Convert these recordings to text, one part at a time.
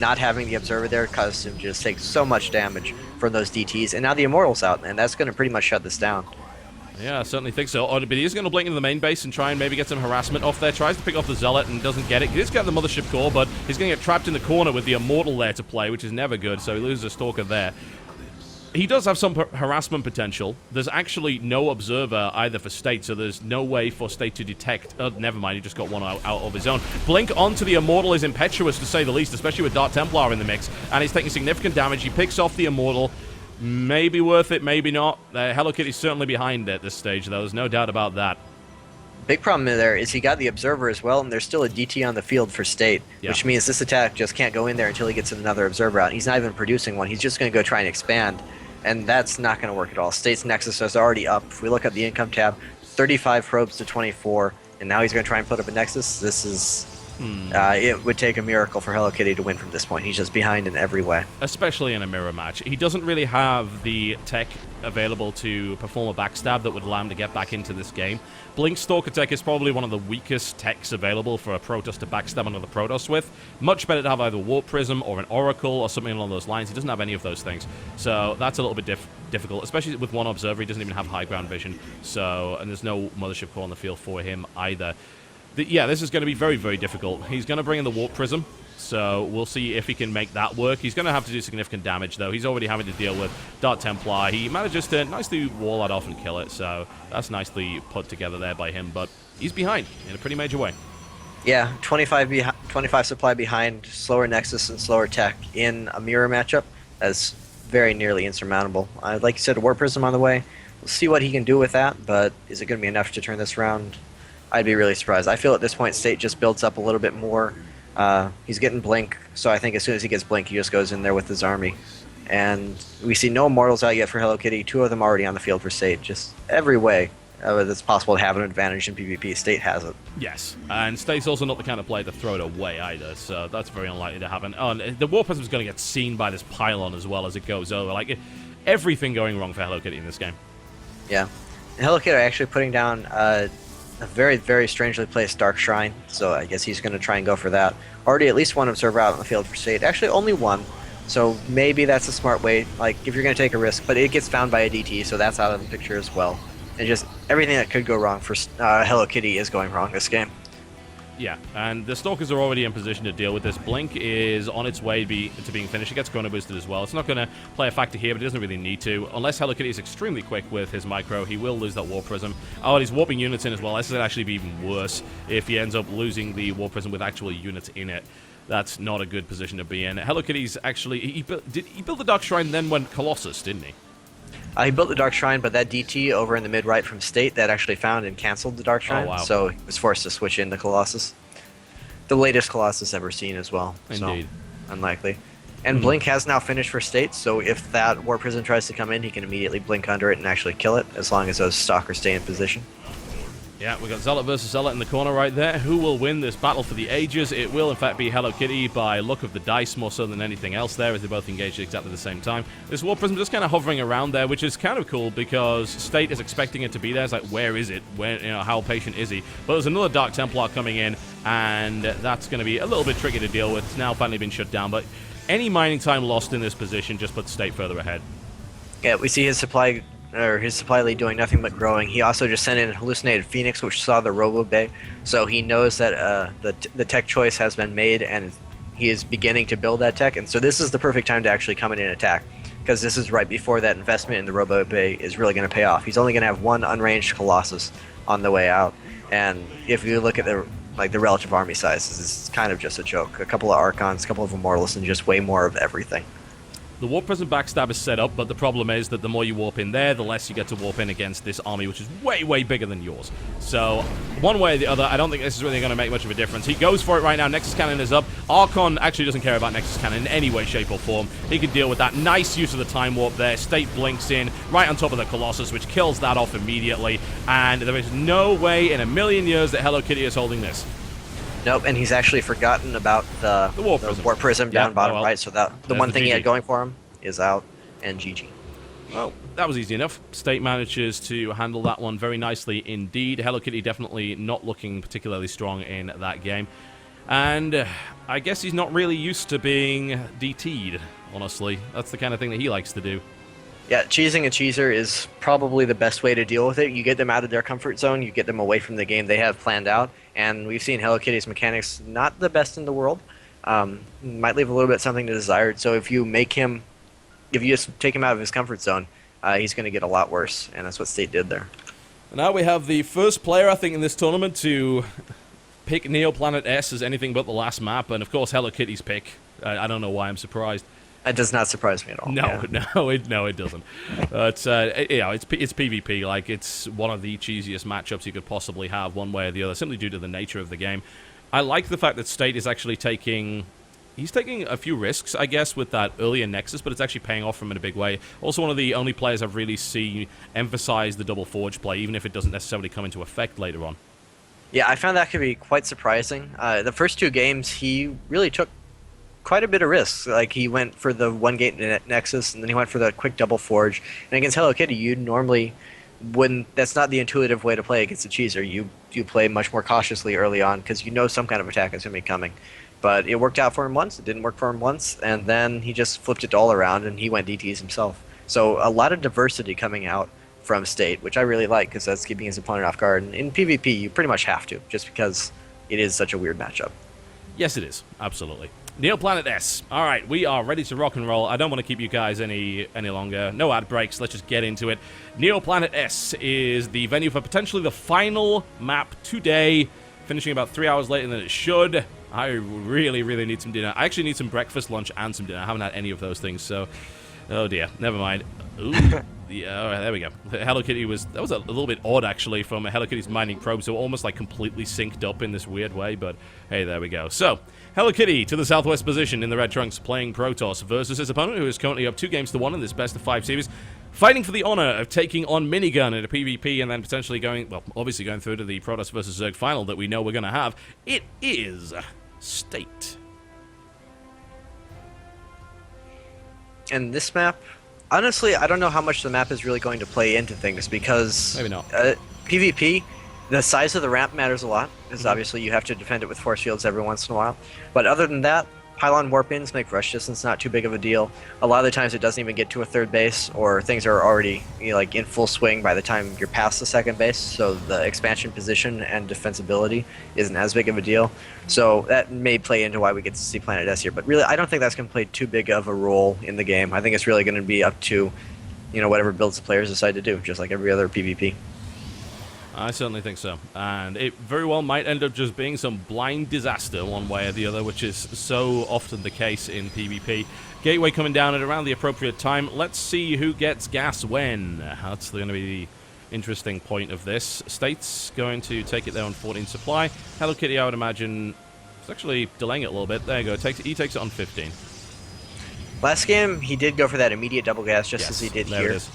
not having the Observer there caused him to just take so much damage from those DTs, and now the Immortal's out, and that's going to pretty much shut this down. Yeah, I certainly think so. But he is going to blink into the main base and try and maybe get some harassment off there. Tries to pick off the Zealot and doesn't get it. He does get the Mothership Core, but he's going to get trapped in the corner with the Immortal there to play, which is never good, so he loses a Stalker there. He does have some harassment potential. There's actually no Observer either for State, so there's no way for State to detect. Oh, never mind, he just got one out of his own. Blink onto the Immortal is impetuous, to say the least, especially with Dark Templar in the mix, and he's taking significant damage. He picks off the Immortal. Maybe worth it, maybe not. Hello Kitty's certainly behind at this stage, though. There's no doubt about that. Big problem there is he got the Observer as well, and there's still a DT on the field for State, which means this attack just can't go in there until he gets another Observer out. He's not even producing one. He's just going to go try and expand, and that's not going to work at all. State's Nexus is already up. If we look at the income tab, 35 probes to 24, and now he's going to try and put up a Nexus. This is... it would take a miracle for Hello Kitty to win from this point. He's just behind in every way. Especially in a mirror match. He doesn't really have the tech available to perform a backstab that would allow him to get back into this game. Blink Stalker tech is probably one of the weakest techs available for a Protoss to backstab another Protoss with. Much better to have either Warp Prism or an Oracle or something along those lines. He doesn't have any of those things. So that's a little bit difficult, especially with one Observer. He doesn't even have high ground vision. And there's no Mothership Core on the field for him either. Yeah, this is going to be very, very difficult. He's going to bring in the Warp Prism, so we'll see if he can make that work. He's going to have to do significant damage, though. He's already having to deal with Dark Templar. He manages to nicely wall that off and kill it, so that's nicely put together there by him, but he's behind in a pretty major way. Yeah, 25 supply behind, slower Nexus and slower tech in a mirror matchup. That's very nearly insurmountable. Like you said, a Warp Prism on the way. We'll see what he can do with that, but is it going to be enough to turn this around? I'd be really surprised. I feel at this point State just builds up a little bit more. He's getting Blink, so I think as soon as he gets Blink, he just goes in there with his army. And we see no Immortals out yet for Hello Kitty, 2 of them already on the field for State. Just every way that's possible to have an advantage in PvP, State has it. Yes, and State's also not the kind of player to throw it away either, so that's very unlikely to happen. Oh, and the War Prism's going to get seen by this pylon as well as it goes over. Like, everything going wrong for Hello Kitty in this game. Yeah. And Hello Kitty are actually putting down... a very, very strangely placed Dark Shrine, so I guess he's going to try and go for that. Already at least one Observer out on the field for State. Actually, only one, so maybe that's a smart way, like, if you're going to take a risk, but it gets found by a DT, so that's out of the picture as well. And just everything that could go wrong for Hello Kitty is going wrong this game. Yeah, and the Stalkers are already in position to deal with this. Blink is on its way to being finished. It gets Chrono Boosted as well. It's not going to play a factor here, but it doesn't really need to. Unless Hello Kitty is extremely quick with his Micro, he will lose that Warp Prism. Oh, and he's warping units in as well. This would actually be even worse if he ends up losing the Warp Prism with actual units in it. That's not a good position to be in. Hello Kitty's actually... He built the Dark Shrine, then went Colossus, didn't he? He built the Dark Shrine, but that DT over in the mid-right from State, that actually found and canceled the Dark Shrine, so he was forced to switch in the Colossus. The latest Colossus ever seen as well. Indeed. So, unlikely. And Blink has now finished for State, so if that War Prison tries to come in, he can immediately blink under it and actually kill it, as long as those Stalkers stay in position. Yeah, we got Zealot versus Zealot in the corner right there. Who will win this battle for the ages? It will, in fact, be Hello Kitty by look of the dice more so than anything else there, as they both engage at exactly the same time. This War Prism just kind of hovering around there, which is kind of cool because State is expecting it to be there. It's like, where is it? Where, how patient is he? But there's another Dark Templar coming in, and that's going to be a little bit tricky to deal with. It's now finally been shut down, but any mining time lost in this position just puts State further ahead. Yeah, we see his supply lead doing nothing but growing. He also just sent in Hallucinated Phoenix, which saw the Robo Bay, so he knows that the tech choice has been made, and he is beginning to build that tech. And so this is the perfect time to actually come in and attack, because this is right before that investment in the Robo Bay is really going to pay off. He's only going to have one unranged Colossus on the way out, and if you look at the relative army sizes, it's kind of just a joke. A couple of Archons, a couple of Immortals, and just way more of everything. The Warp Prism backstab is set up, but the problem is that the more you warp in there, the less you get to warp in against this army, which is way, way bigger than yours. So, one way or the other, I don't think this is really going to make much of a difference. He goes for it right now. Nexus Cannon is up. Archon actually doesn't care about Nexus Cannon in any way, shape, or form. He can deal with that. Nice use of the Time Warp there. State blinks in right on top of the Colossus, which kills that off immediately. And there is no way in a million years that Hello Kitty is holding this. Nope, and he's actually forgotten about the Warp Prism down bottom right, so that the one thing he had going for him is out, and GG. Well, that was easy enough. State manages to handle that one very nicely indeed. Hello Kitty definitely not looking particularly strong in that game. And I guess he's not really used to being DT'd, honestly. That's the kind of thing that he likes to do. Yeah, cheesing a cheeser is probably the best way to deal with it. You get them out of their comfort zone, you get them away from the game they have planned out, and we've seen Hello Kitty's mechanics not the best in the world. Might leave a little bit something to desired. So if you just take him out of his comfort zone, he's going to get a lot worse, and that's what State did there. Now we have the first player, I think, in this tournament to pick Neoplanet S as anything but the last map, and of course Hello Kitty's pick. I don't know why I'm surprised. That does not surprise me at all. No, yeah. no, it doesn't. It's PvP. Like, it's one of the cheesiest matchups you could possibly have, one way or the other, simply due to the nature of the game. I like the fact that State is actually taking a few risks, I guess, with that earlier Nexus, but it's actually paying off for him in a big way. Also, one of the only players I've really seen emphasize the double forge play, even if it doesn't necessarily come into effect later on. Yeah, I found that could be quite surprising. The first two games, he really took quite a bit of risks. Like, he went for the one gate Nexus, and then he went for the quick double forge. And against Hello Kitty, you normally wouldn't. That's not the intuitive way to play against a cheeser. You play much more cautiously early on because you know some kind of attack is going to be coming. But it worked out for him once. It didn't work for him once, and then he just flipped it all around, and he went DTs himself. So a lot of diversity coming out from State, which I really like because that's keeping his opponent off guard. And in PvP, you pretty much have to, just because it is such a weird matchup. Yes, it is. Absolutely. Neoplanet S. All right, we are ready to rock and roll. I don't want to keep you guys any longer. No ad breaks. Let's just get into it. Neoplanet S is the venue for potentially the final map today, finishing about 3 hours later than it should. I really, really need some dinner. I actually need some breakfast, lunch, and some dinner. I haven't had any of those things, so... Oh, dear. Never mind. Ooh. Yeah, all right, there we go. Hello Kitty that was a little bit odd, actually, from Hello Kitty's mining probe, so almost, like, completely synced up in this weird way, but hey, there we go. So, Hello Kitty to the southwest position in the red trunks, playing Protoss versus his opponent, who is currently up 2-1 in this best-of-5 series, fighting for the honor of taking on Minigun in a PvP and then potentially obviously going through to the Protoss versus Zerg final that we know we're going to have. It is State. And this map, honestly, I don't know how much the map is really going to play into things because Maybe not. PvP, the size of the ramp matters a lot because obviously you have to defend it with force fields every once in a while. But other than that, pylon warp-ins make rush distance not too big of a deal. A lot of the times it doesn't even get to a third base, or things are already like in full swing by the time you're past the second base, so the expansion position and defensibility isn't as big of a deal. So that may play into why we get to see Planet S here, but really I don't think that's going to play too big of a role in the game. I think it's really going to be up to whatever builds the players decide to do, just like every other PvP. I certainly think so. And it very well might end up just being some blind disaster one way or the other, which is so often the case in PvP. Gateway coming down at around the appropriate time. Let's see who gets gas when. That's going to be the interesting point of this. State's going to take it there on 14 supply. Hello Kitty, I would imagine, is actually delaying it a little bit. There you go. He takes it on 15. Last game, he did go for that immediate double gas just as he did there here. It is.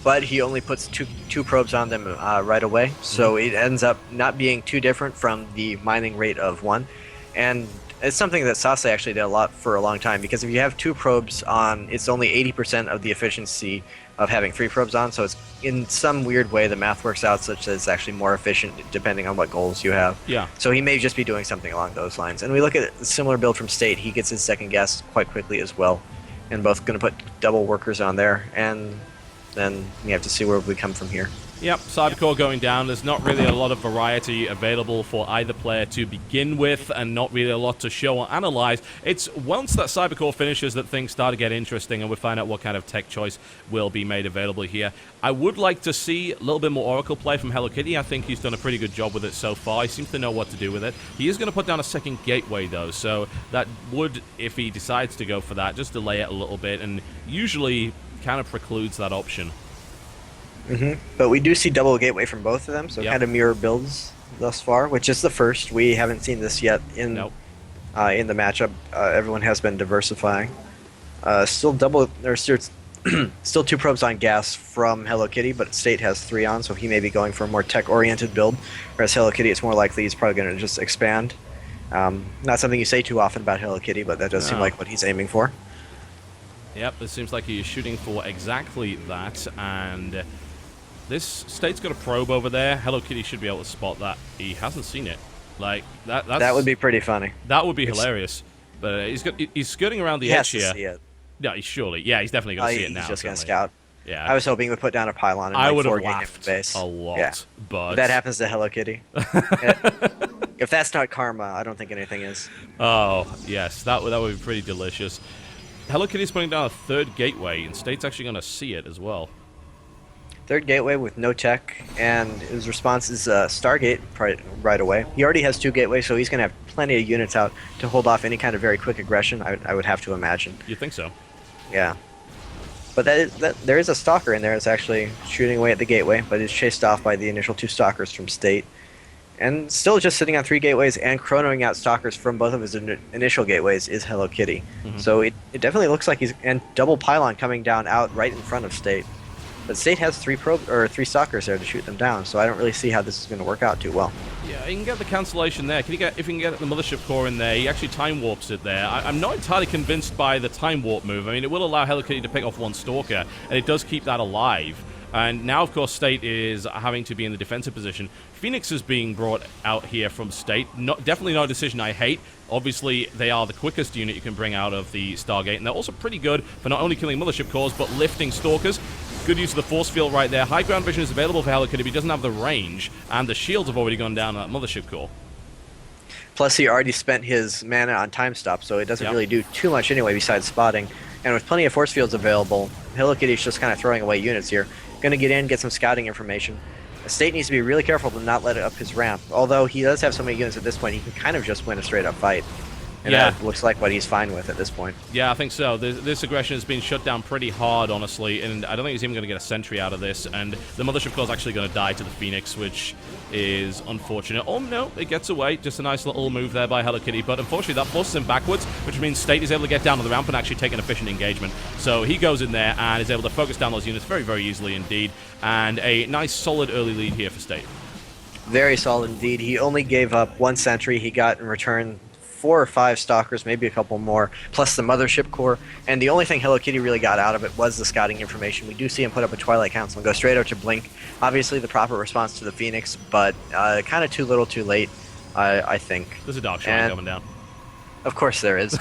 But he only puts two probes on them right away, so it ends up not being too different from the mining rate of 1. And it's something that Sase actually did a lot for a long time, because if you have 2 probes on, it's only 80% of the efficiency of having 3 probes on, so it's in some weird way the math works out such that it's actually more efficient depending on what goals you have. Yeah. So he may just be doing something along those lines. And we look at a similar build from State, he gets his second gas quite quickly as well, and both going to put double workers on there, and then we have to see where we come from here. Yep, Cybercore going down. There's not really a lot of variety available for either player to begin with, and not really a lot to show or analyze. It's once that Cybercore finishes that things start to get interesting, and we find out what kind of tech choice will be made available here. I would like to see a little bit more Oracle play from Hello Kitty. I think he's done a pretty good job with it so far. He seems to know what to do with it. He is going to put down a second gateway, though, so that would, if he decides to go for that, just delay it a little bit, and usually kind of precludes that option. But we do see double gateway from both of them, so Yep. kind of mirror builds thus far, which is the first. We haven't seen this yet in Nope. In the matchup. Everyone has been diversifying. Still still 2 probes on gas from Hello Kitty, but State has 3 on, so he may be going for a more tech-oriented build, whereas Hello Kitty, it's more likely he's probably going to just expand. Not something you say too often about Hello Kitty, but that does seem No. like what he's aiming for. Yep, it seems like he is shooting for exactly that, and this State's got a probe over there. Hello Kitty should be able to spot that. He hasn't seen it. Like, that's... That would be pretty funny. That would be hilarious. But he's skirting around the He edge has to here. see it. No, surely. Yeah, he's definitely going to see it now. He's just going to certainly. scout. Yeah. I was hoping he would put down a pylon and I would have forgate him laughed the base. a lot, Yeah. but... That happens to Hello Kitty. If that's not karma, I don't think anything is. Oh, yes, that would be pretty delicious. Hello Kitty's putting down a third gateway, and State's actually going to see it as well. Third gateway with no tech, and his response is Stargate right away. He already has 2 gateways, so he's going to have plenty of units out to hold off any kind of very quick aggression, I would have to imagine. You think so? Yeah. But there is a stalker in there that's actually shooting away at the gateway, but is chased off by the initial 2 stalkers from State. And still just sitting on 3 gateways and chronoing out stalkers from both of his initial gateways is Hello Kitty. So it definitely looks like he's... And double pylon coming down out right in front of State. But State has 3 stalkers there to shoot them down, so I don't really see how this is going to work out too well. Yeah, he can get the cancellation there. If he can get the Mothership Core in there, he actually time warps it there. I'm not entirely convinced by the time warp move. I mean, it will allow Hello Kitty to pick off 1 Stalker, and it does keep that alive. And now, of course, State is having to be in the defensive position. Phoenix is being brought out here from State. Definitely not a decision I hate. Obviously, they are the quickest unit you can bring out of the Stargate, and they're also pretty good for not only killing Mothership Cores, but lifting Stalkers. Good use of the force field right there. High ground vision is available for Hello Kitty, but he doesn't have the range, and the shields have already gone down on that Mothership Core. Plus, he already spent his mana on time stop, so it doesn't really do too much anyway besides spotting. And with plenty of force fields available, Hello Kitty's just kind of throwing away units here. Going to get in, get some scouting information. State needs to be really careful to not let it up his ramp. Although he does have so many units at this point, he can kind of just win a straight-up fight. And that looks like what he's fine with at this point. Yeah, I think so. This aggression has been shut down pretty hard, honestly, and I don't think he's even going to get a sentry out of this. And the Mothership Core is actually going to die to the Phoenix, which is unfortunate. Oh, no, it gets away. Just a nice little move there by Hello Kitty. But unfortunately, that forces him backwards, which means State is able to get down to the ramp and actually take an efficient engagement. So he goes in there and is able to focus down those units very, very easily indeed. And a nice, solid early lead here for State. Very solid indeed. He only gave up 1 sentry. He got in return 4 or 5 stalkers, maybe a couple more, plus the Mothership Core. And the only thing Hello Kitty really got out of it was the scouting information. We do see him put up a Twilight Council and go straight out to Blink. Obviously the proper response to the Phoenix, but kind of too little too late, I think. There's a Dark Shaman coming down. Of course there is.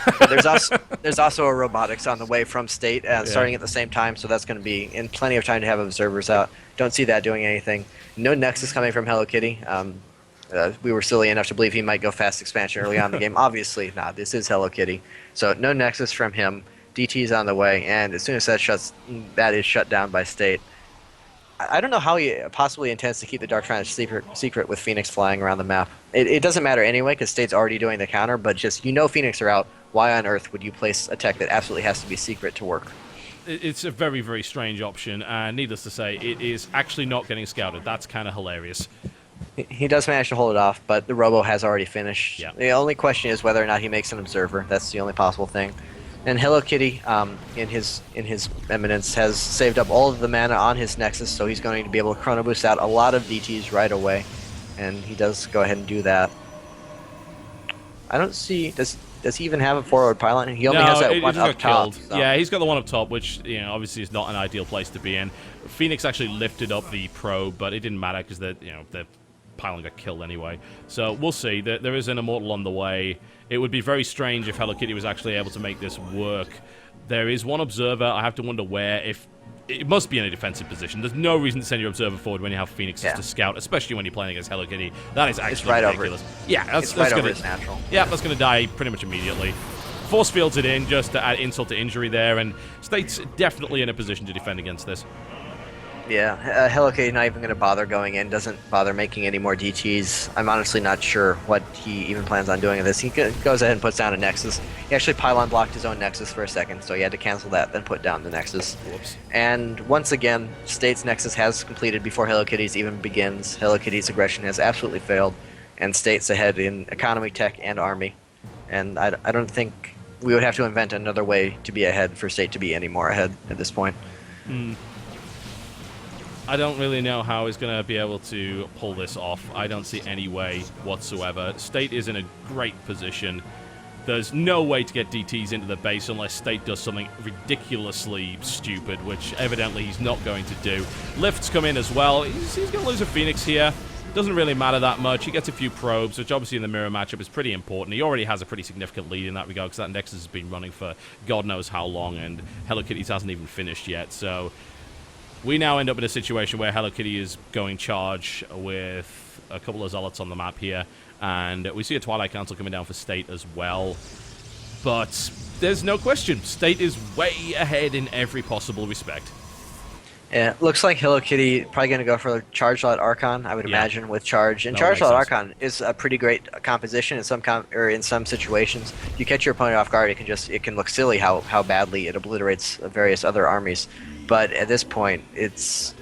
There's also a Robotics on the way from State, starting at the same time, so that's going to be in plenty of time to have observers out. Don't see that doing anything. No Nexus coming from Hello Kitty. We were silly enough to believe he might go fast expansion early on in the game. Obviously, this is Hello Kitty. So no Nexus from him. DT's on the way, and as soon as that is shut down by State. I don't know how he possibly intends to keep the Dark Triangle secret with Phoenix flying around the map. It doesn't matter anyway, because State's already doing the counter, but just, Phoenix are out. Why on earth would you place a tech that absolutely has to be secret to work? It's a very, very strange option, and needless to say, it is actually not getting scouted. That's kind of hilarious. He does manage to hold it off, but the Robo has already finished. Yeah. The only question is whether or not he makes an observer. That's the only possible thing. And Hello Kitty, in his eminence, has saved up all of the mana on his Nexus, so he's going to be able to chrono boost out a lot of DTs right away, and he does go ahead and do that. I don't see. Does he even have a forward pylon? He only has that one up top. So. Yeah, he's got the one up top, which obviously is not an ideal place to be in. Phoenix actually lifted up the probe, but it didn't matter because the pylon got killed anyway. So we'll see. There is an Immortal on the way. It would be very strange if Hello Kitty was actually able to make this work. There is one observer. I have to wonder where. If it must be in a defensive position. There's no reason to send your observer forward when you have Phoenixes to scout, especially when you're playing against Hello Kitty. That is actually ridiculous. Yeah, that's right gonna, over his natural. Yeah, that's going to die pretty much immediately. Force fields it in just to add insult to injury there, and State's definitely in a position to defend against this. Yeah, Hello Kitty not even going to bother going in, doesn't bother making any more DTs. I'm honestly not sure what he even plans on doing with this. He goes ahead and puts down a Nexus. He actually pylon blocked his own Nexus for a second, so he had to cancel that, then put down the Nexus. Whoops. And once again, State's Nexus has completed before Hello Kitty's even begins. Hello Kitty's aggression has absolutely failed, and State's ahead in economy, tech, and army. And I don't think we would have to invent another way to be ahead for State to be any more ahead at this point. I don't really know how he's going to be able to pull this off. I don't see any way whatsoever. State is in a great position. There's no way to get DTs into the base unless State does something ridiculously stupid, which evidently he's not going to do. Lifts come in as well. He's going to lose a Phoenix here. Doesn't really matter that much. He gets a few probes, which obviously in the mirror matchup is pretty important. He already has a pretty significant lead in that regard because that Nexus has been running for God knows how long, and Hello Kitty's hasn't even finished yet. So we now end up in a situation where Hello Kitty is going charge with a couple of Zealots on the map here, and we see a Twilight Council coming down for State as well. But there's no question, State is way ahead in every possible respect. Yeah, looks like Hello Kitty probably going to go for Charge Lot Archon, I would imagine, with Charge. And Charge Lot Archon is a pretty great composition in some situations. If you catch your opponent off guard, it can look silly how badly it obliterates various other armies. But at this point, it's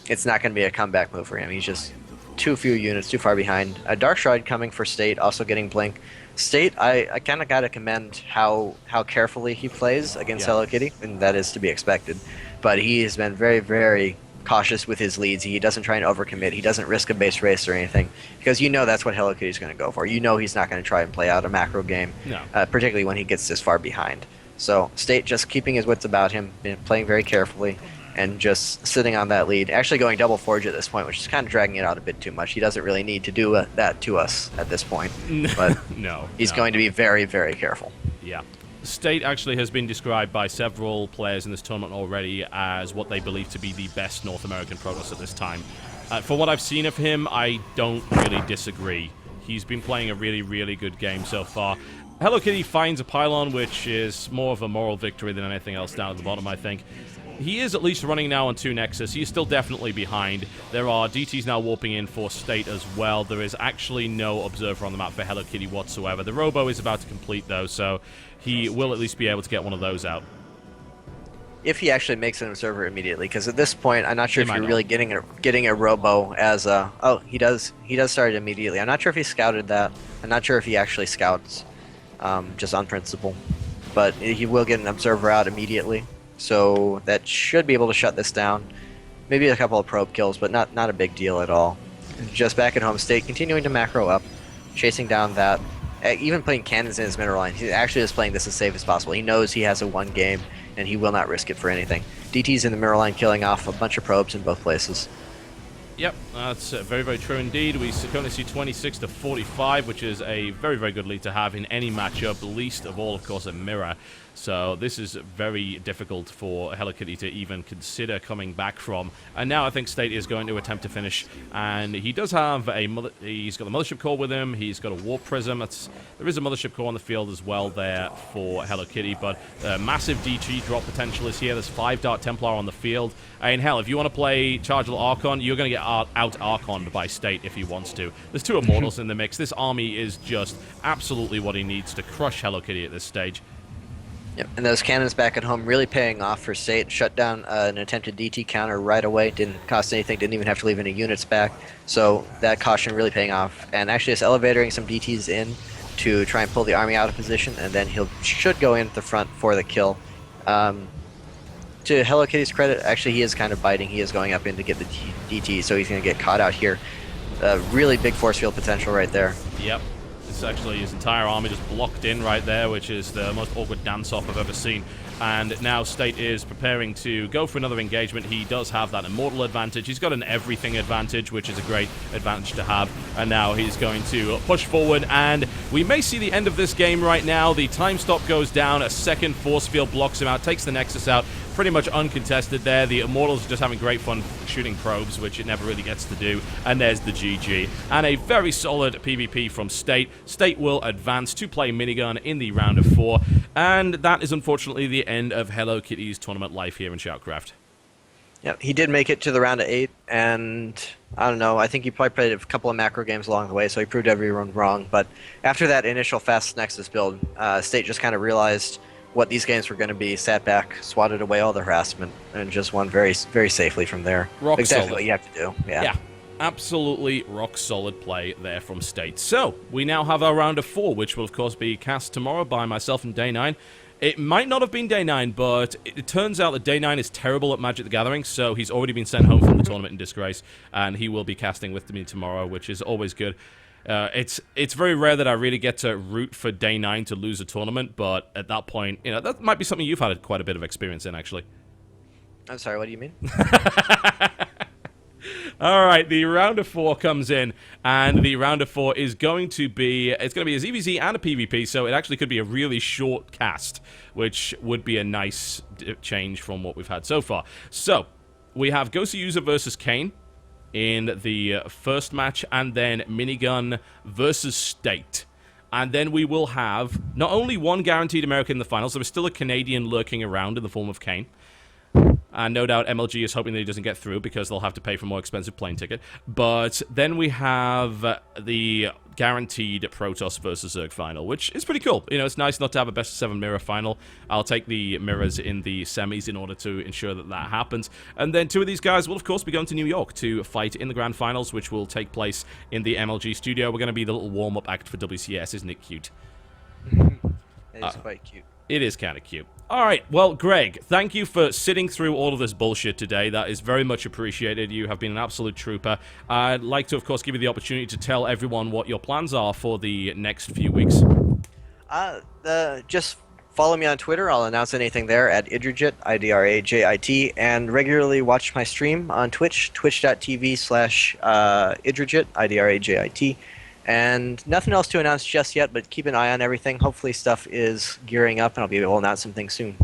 not going to be a comeback move for him. He's just too few units, too far behind. Dark Shroud coming for State, also getting Blink. State, I kind of got to commend how carefully he plays against Hello Kitty, and that is to be expected. But he has been very, very cautious with his leads. He doesn't try and overcommit. He doesn't risk a base race or anything, because you know that's what Hello Kitty's going to go for. You know he's not going to try and play out a macro game, particularly when he gets this far behind. So State just keeping his wits about him, playing very carefully, and just sitting on that lead. Actually going double Forge at this point, which is kind of dragging it out a bit too much. He doesn't really need to do that to us at this point. But he's going to be very, very careful. Yeah. State actually has been described by several players in this tournament already as what they believe to be the best North American Protoss at this time. For what I've seen of him, I don't really disagree. He's been playing a really, really good game so far. Hello Kitty finds a pylon, which is more of a moral victory than anything else down at the bottom, I think. He is at least running now on 2 Nexus. He's still definitely behind. There are DTs now warping in for State as well. There is actually no Observer on the map for Hello Kitty whatsoever. The Robo is about to complete, though, so he will at least be able to get one of those out. If he actually makes an Observer immediately, because at this point, I'm not sure if you're really getting a Robo as a... Oh, he does start it immediately. I'm not sure if he scouted that. I'm not sure if he actually scouts, just on principle. But he will get an Observer out immediately. So that should be able to shut this down. Maybe a couple of probe kills, but not a big deal at all. Just back at home, State continuing to macro up, chasing down that. Even putting cannons in his mineral line. He actually is playing this as safe as possible. He knows he has a 1 game, and he will not risk it for anything. DT's in the mineral line, killing off a bunch of probes in both places. Yep, that's very, very true indeed. We currently see 26 to 45, which is a very, very good lead to have in any matchup, least of all, of course, a mirror. So this is very difficult for Hello Kitty to even consider coming back from. And now I think State is going to attempt to finish. And he does have he's got the Mothership Core with him. He's got a Warp Prism. There is a Mothership Core on the field as well there for Hello Kitty. But massive DG drop potential is here. There's 5 Dark Templar on the field. And hell, if you want to play Chargeable Archon, you're going to get out-Archoned by State if he wants to. There's 2 Immortals in the mix. This army is just absolutely what he needs to crush Hello Kitty at this stage. Yep, and those cannons back at home really paying off for State. Shut down an attempted DT counter right away. Didn't cost anything. Didn't even have to leave any units back. So that caution really paying off. And actually just elevatoring some DTs in to try and pull the army out of position. And then should go in at the front for the kill. To Hello Kitty's credit, actually he is kind of biting. He is going up in to get the DT. So he's going to get caught out here. Really big force field potential right there. Yep. Actually, his entire army just blocked in right there, which is the most awkward dance-off I've ever seen. And now State is preparing to go for another engagement. He does have that Immortal advantage. He's got an everything advantage, which is a great advantage to have. And now he's going to push forward, and we may see the end of this game right now. The time stop goes down. A second force field blocks him out, takes the Nexus out. Pretty much uncontested there. The Immortals are just having great fun shooting probes, which it never really gets to do. And there's the GG. And a very solid PvP from State. State will advance to play Minigun in the round of 4. And that is unfortunately the end of Hello Kitty's tournament life here in SHOUTcraft. Yeah, he did make it to the round of 8, and I don't know, I think he probably played a couple of macro games along the way, so he proved everyone wrong. But after that initial fast Nexus build, State just kind of realized what these games were going to be, sat back, swatted away all the harassment, and just won very, very safely from there. Rock exactly solid. What you have to do. Yeah. Absolutely rock solid play there from State. So, we now have our round of 4, which will of course be cast tomorrow by myself and Day 9. It might not have been Day 9, but it turns out that Day 9 is terrible at Magic the Gathering, so he's already been sent home from the tournament in disgrace, and he will be casting with me tomorrow, which is always good. It's very rare that I really get to root for Day 9 to lose a tournament, but at that point, you know, that might be something you've had quite a bit of experience in, actually. I'm sorry, what do you mean? All right, the round of 4 comes in, and the round of 4 is going to be a ZVZ and a PvP, so it actually could be a really short cast, which would be a nice change from what we've had so far. So we have Ghost versus Kane in the first match, and then Minigun versus State. And then we will have not only one guaranteed American in the finals, there is still a Canadian lurking around in the form of Kane. And no doubt MLG is hoping that he doesn't get through because they'll have to pay for a more expensive plane ticket. But then we have the guaranteed Protoss versus Zerg final, which is pretty cool. You know, it's nice not to have a best-of-7 mirror final. I'll take the mirrors in the semis in order to ensure that that happens. And then 2 of these guys will, of course, be going to New York to fight in the grand finals, which will take place in the MLG studio. We're going to be the little warm-up act for WCS. Isn't it cute? It is quite cute. It is kind of cute. All right, well, Greg, thank you for sitting through all of this bullshit today. That is very much appreciated. You have been an absolute trooper. I'd like to, of course, give you the opportunity to tell everyone what your plans are for the next few weeks. Just follow me on Twitter. I'll announce anything there at IdrAJIT, IdrAJIT, and regularly watch my stream on Twitch, twitch.tv/IdrAJIT, IdrAJIT. And nothing else to announce just yet, but keep an eye on everything. Hopefully stuff is gearing up, and I'll be able to announce some things soon.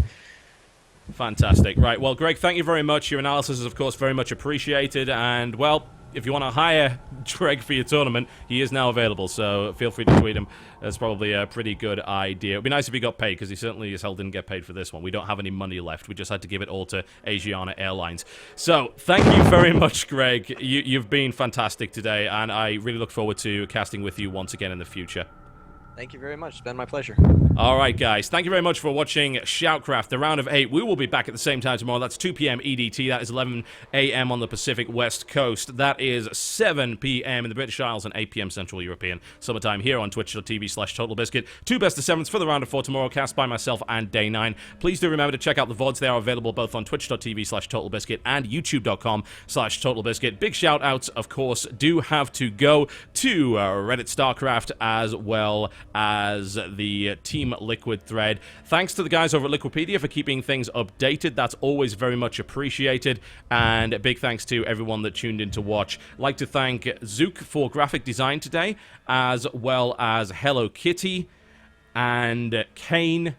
Fantastic. Right, well, Greg, thank you very much. Your analysis is, of course, very much appreciated. And, well, if you want to hire Greg for your tournament, he is now available, so feel free to tweet him. That's probably a pretty good idea. It would be nice if he got paid, because he certainly as hell didn't get paid for this one. We don't have any money left. We just had to give it all to Asiana Airlines. So, thank you very much, Greg. You've been fantastic today, and I really look forward to casting with you once again in the future. Thank you very much. It's been my pleasure. All right, guys. Thank you very much for watching SHOUTcraft, the round of 8. We will be back at the same time tomorrow. That's 2 p.m. EDT. That is 11 a.m. on the Pacific West Coast. That is 7 p.m. in the British Isles and 8 p.m. Central European Summertime here on twitch.tv/TotalBiscuit. 2 best-of-7s for the round of 4 tomorrow, cast by myself and Day 9. Please do remember to check out the VODs. They are available both on twitch.tv/TotalBiscuit and youtube.com/TotalBiscuit. Big shout-outs, of course, do have to go to Reddit StarCraft as well as the Team Liquid thread. Thanks to the guys over at Liquipedia for keeping things updated. That's always very much appreciated. And a big thanks to everyone that tuned in to watch. I'd like to thank Zook for graphic design today, as well as Hello Kitty and Kane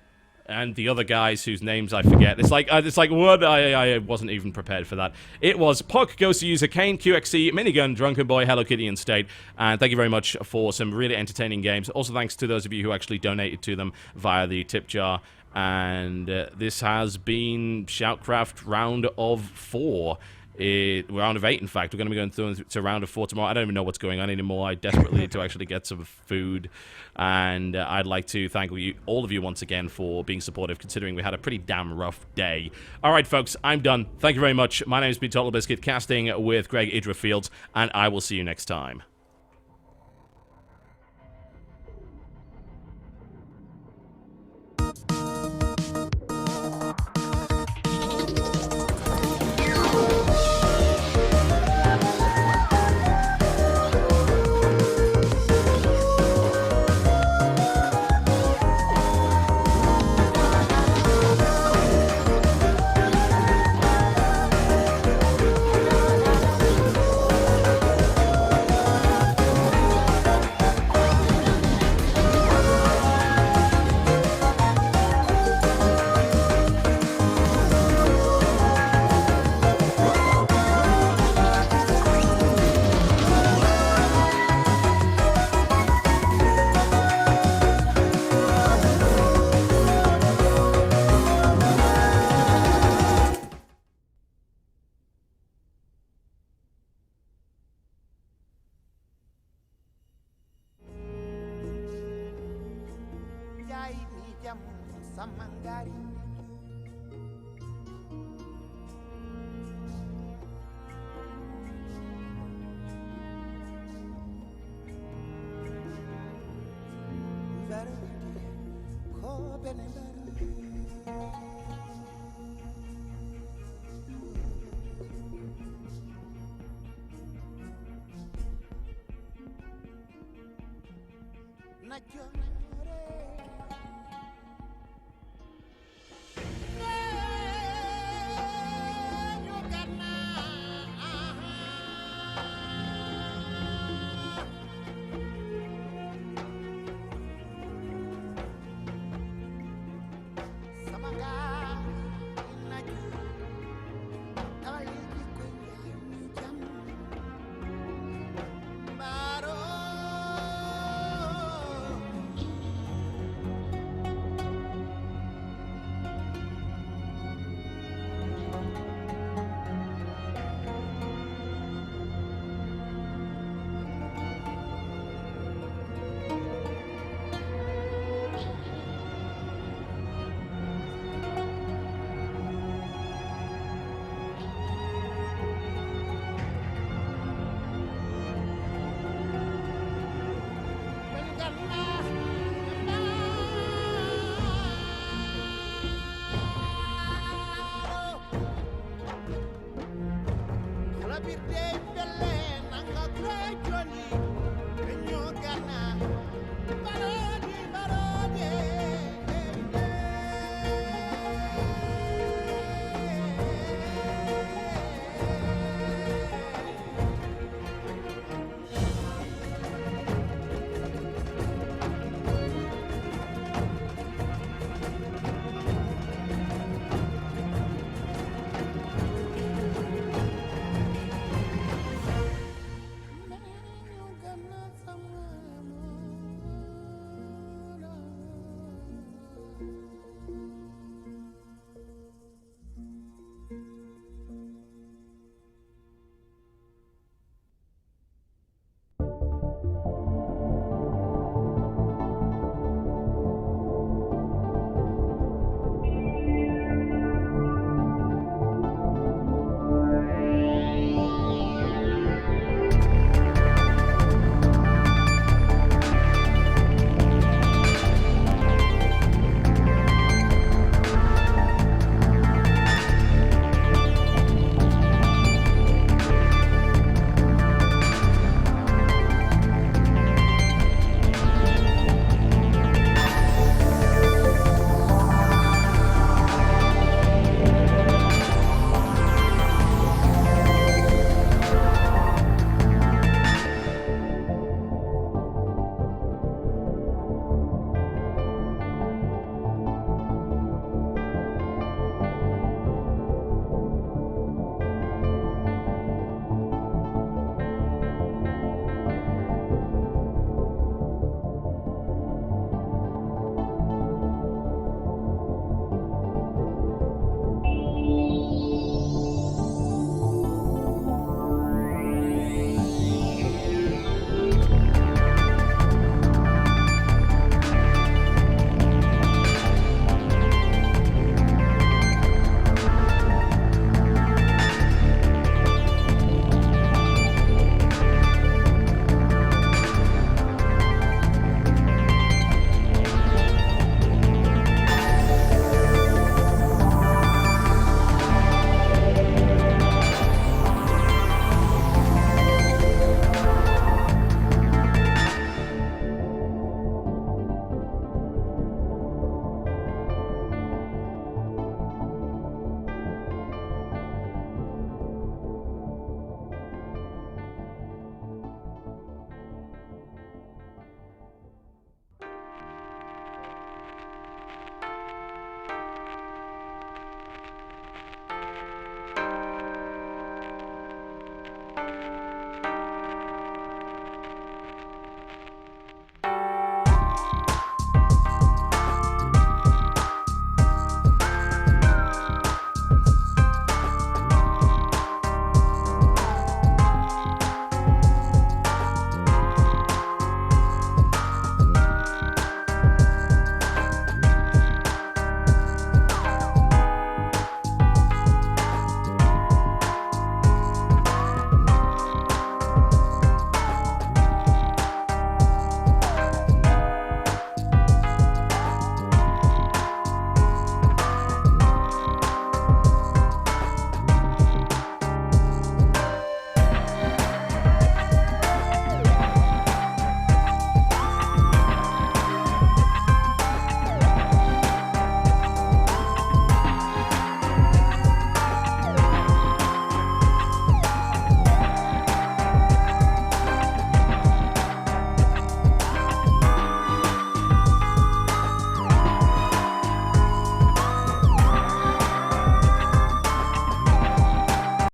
and the other guys whose names I forget. It's like what? I wasn't even prepared for that. It was Puck, Ghost User, Kane, QXC, Minigun, Drunken Boy, Hello Kitty, and State. And thank you very much for some really entertaining games. Also, thanks to those of you who actually donated to them via the tip jar. And this has been SHOUTcraft round of 4. Round of 8, in fact. We're going to be going through to round of 4 tomorrow. I don't even know what's going on anymore. I desperately need to actually get some food. And I'd like to thank all of you once again for being supportive, considering we had a pretty damn rough day. All right, folks, I'm done. Thank you very much. My name has been Totalbiscuit, casting with Greg IdrA Fields, and I will see you next time. Not your